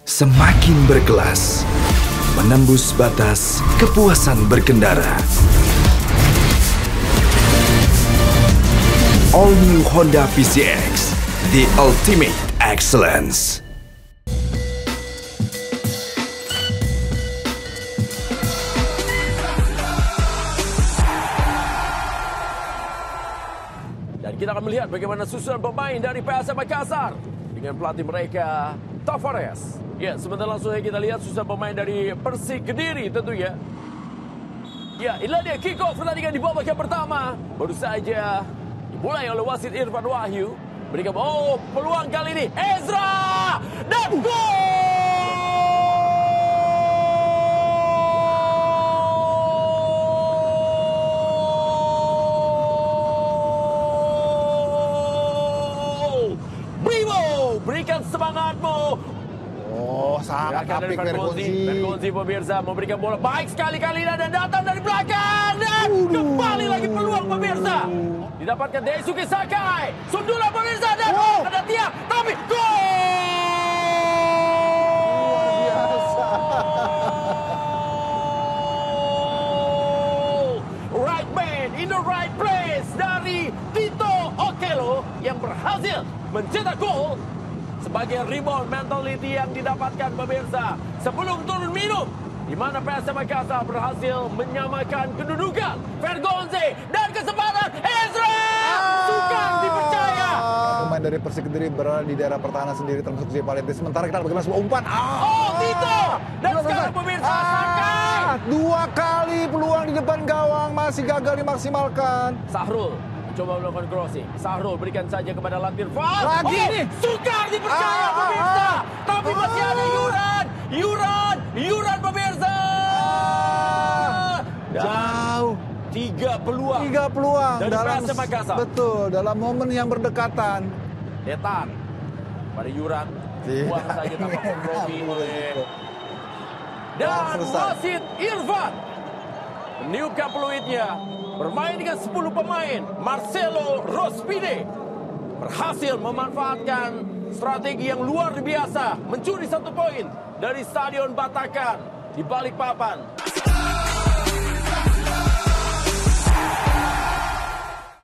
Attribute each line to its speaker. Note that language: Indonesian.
Speaker 1: Semakin berkelas, menembus batas kepuasan berkendara. All New Honda PCX, the ultimate excellence.
Speaker 2: Dan kita akan melihat bagaimana susunan pemain dari PSM Makassar dengan pelatih mereka, Tavares. Ya, sebentar langsung kita lihat susunan pemain dari Persik Kediri tentunya. Ya, inilah dia kick off pertandingan di babak yang pertama. Baru saja dimulai oleh wasit Irfan Wahyu. Berikan peluang kali ini Ezra dan gol! Brimo, berikan semangatmu.
Speaker 3: Oh, sangat apik Vergonzi.
Speaker 2: Vergonzi pemirsa memberikan bola baik sekali-kali dan datang dari belakang dan kembali lagi peluang pemirsa. Didapatkan Daisuke Sakai. Sundulan pemirsa dan ada tiang tapi gol.
Speaker 3: Luar biasa.
Speaker 2: Right man in the right place dari Tito Okello yang berhasil mencetak gol. Sebagai rebound mentality yang didapatkan pemirsa sebelum turun minum, di mana PSM Makassar berhasil menyamakan kedudukan. Vergonzi dan kesempatan Ezra Sukar dipercaya.
Speaker 3: Pemain dari Persik Kediri berada di daerah pertahanan sendiri termasuk si Valente. Sementara kita bagaimana sebuah umpan.
Speaker 2: Tito dan sekarang pemirsa Sakai.
Speaker 3: Dua kali peluang di depan gawang masih gagal dimaksimalkan.
Speaker 2: Sahrul coba melakukan crossing. Sahrul berikan saja kepada Latir Fal.
Speaker 3: Lagi nih.
Speaker 2: Sukar dipercaya pemirsa. Tapi masih ada Yuran pemirsa.
Speaker 3: Jauh.
Speaker 2: Tiga peluang
Speaker 3: Dari
Speaker 2: dalam PSM Makassar.
Speaker 3: Betul, dalam momen yang berdekatan.
Speaker 2: Detan pada Yuran. Buang saja tanpa kompromi oleh dan wasit Irfan meniupkan peluitnya. Bermain dengan 10 pemain, Marcelo Rospide berhasil memanfaatkan strategi yang luar biasa, mencuri 1 poin dari Stadion Batakan di Balikpapan.